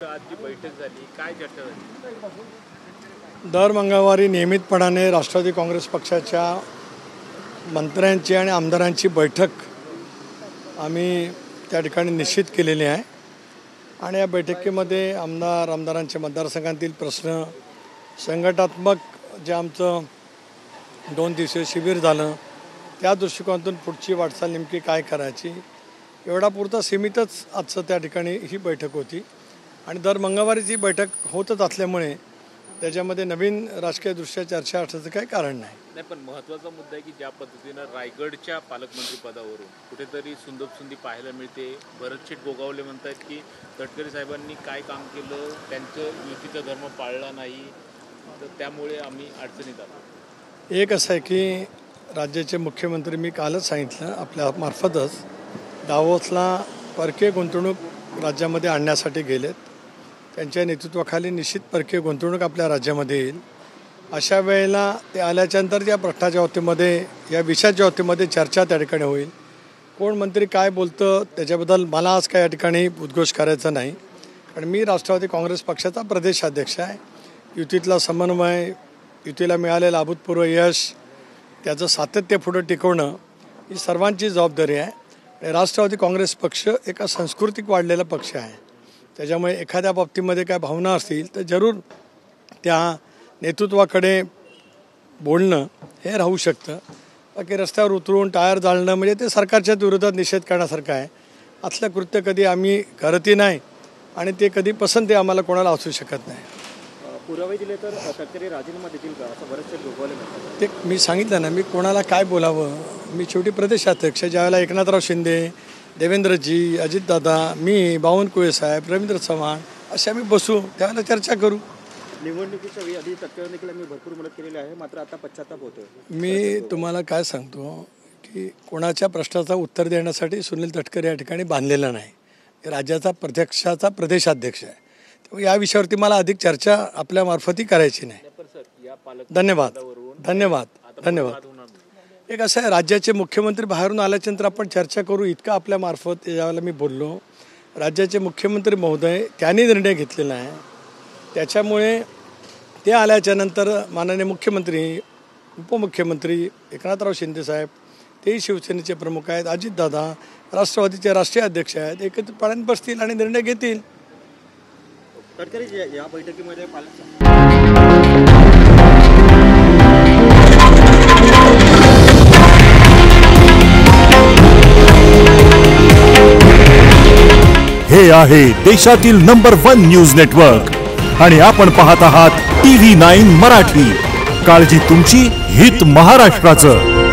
आज जी बैठक झाली काय चर्चा झाली? दर मंगळवारी नियमितपणाने राष्ट्रवादी काँग्रेस पक्षाच्या मंत्र्यांची आणि आमदारांची बैठक आम्ही त्या ठिकाणी निश्चित केलेली आहे आणि या बैठकीमध्ये आमदारांचे मतदारसंघातील प्रश्न, संघटनात्मक जे आमचं 2 दिवसीय शिबिर झालं त्या दृष्टिकोनातून पुढची वाटचाल नेमकी काय करायची एवढा पुरता सीमितच आजचं त्या ठिकाणी ही बैठक होती आणि दर मंगळवारीच ही बैठक होतच असल्यामुळे त्याच्यामध्ये नवीन राजकीयदृष्ट्या चर्चा असण्याचं काही कारण नाही. पण महत्त्वाचा मुद्दा आहे की ज्या पद्धतीनं रायगडच्या पालकमंत्री पदावरून कुठेतरी सुंदोबसुंदी पाहायला मिळते. भरतशेठ गोगावले म्हणतात की तटकरे साहेबांनी काय काम केलं, त्यांचं युतीचा धर्म पाळला नाही, तर त्यामुळे आम्ही अडचणीत आलो. एक असं आहे की राज्याचे मुख्यमंत्री मी कालच सांगितलं आपल्या मार्फतच दावोसला परकीय गुंतवणूक राज्यामध्ये आणण्यासाठी गेलेत. त्यांच्या नेतृत्वाखाली निश्चित परकीय गुंतवणूक आपल्या राज्यामध्ये येईल. अशा वेळेला ते आल्याच्यानंतर या प्रश्नाच्या बाबतीमध्ये या विषयाच्या बाबतीमध्ये चर्चा त्या ठिकाणी होईल. कोण मंत्री काय बोलतं त्याच्याबद्दल मला आज काय या ठिकाणी उद्घोष करायचा नाही, कारण मी राष्ट्रवादी काँग्रेस पक्षाचा प्रदेशाध्यक्ष आहे. युतीतला समन्वय, युतीला मिळालेलं अभूतपूर्व यश, त्याचं सातत्य पुढं टिकवणं ही सर्वांची जबाबदारी आहे. राष्ट्रवादी काँग्रेस पक्ष एका सांस्कृतिक वाढलेला पक्ष आहे. त्याच्यामुळे एखाद्या बाबतीमध्ये काय भावना असतील तर जरूर त्या नेतृत्वाकडे बोलणं हे राहू शकतं. बाकी रस्त्यावर उतरून टायर जाळणं म्हणजे ते सरकारच्या विरोधात निषेध करण्यासारखं आहे. असलं कृत्य कधी आम्ही करतही नाही आणि ते कधी पसंती आम्हाला कोणाला असू शकत नाही. पुरावे दिले तर तटकरे राजीनामा देतील का असं बरेचसे गोगावले म्हणतात. ते मी सांगितलं ना, मी कोणाला काय बोलावं. मी शेवटी प्रदेशाध्यक्ष, ज्यावेळेला एकनाथराव शिंदे, देवेंद्रजी, अजितदादा, मी, बावनकुळे साहेब, रवींद्र चव्हाण असे आम्ही बसू, त्यावेळेला चर्चा करू. निवडणुकीच्या वेळी आधी तटकरे देखील मी भरपूर मदत केलेली आहे, मात्र आता पश्चाताप होतोय. मी तुम्हाला काय सांगतो की कोणाच्या प्रश्नाचं उत्तर देण्यासाठी सुनील तटकरे या ठिकाणी बांधलेला नाही. राज्याचा प्रत्यक्षाचा प्रदेशाध्यक्ष आहे. त्यामुळे या विषयावरती मला अधिक चर्चा आपल्यामार्फतही करायची नाही. धन्यवाद धन्यवाद धन्यवाद. एक असं आहे, राज्याचे मुख्यमंत्री बाहेरून आल्याच्यानंतर आपण चर्चा करू इतकं आपल्यामार्फत ज्यावेळेला मी बोललो. राज्याचे मुख्यमंत्री महोदय त्यांनी निर्णय घेतलेला आहे. त्याच्यामुळे ते आल्याच्यानंतर माननीय मुख्यमंत्री, उपमुख्यमंत्री एकनाथराव शिंदेसाहेब, तेही शिवसेनेचे प्रमुख आहेत, अजितदादा राष्ट्रवादीचे राष्ट्रीय अध्यक्ष आहेत, एकत्रितपणे बसतील आणि निर्णय घेतील. तटकरे या बैठकीमध्ये हे आहे देशातील नंबर 1 न्यूज नेटवर्क आणि आपण पाहत आहात TV9 मराठी. काळजी तुमची, हित महाराष्ट्राचं.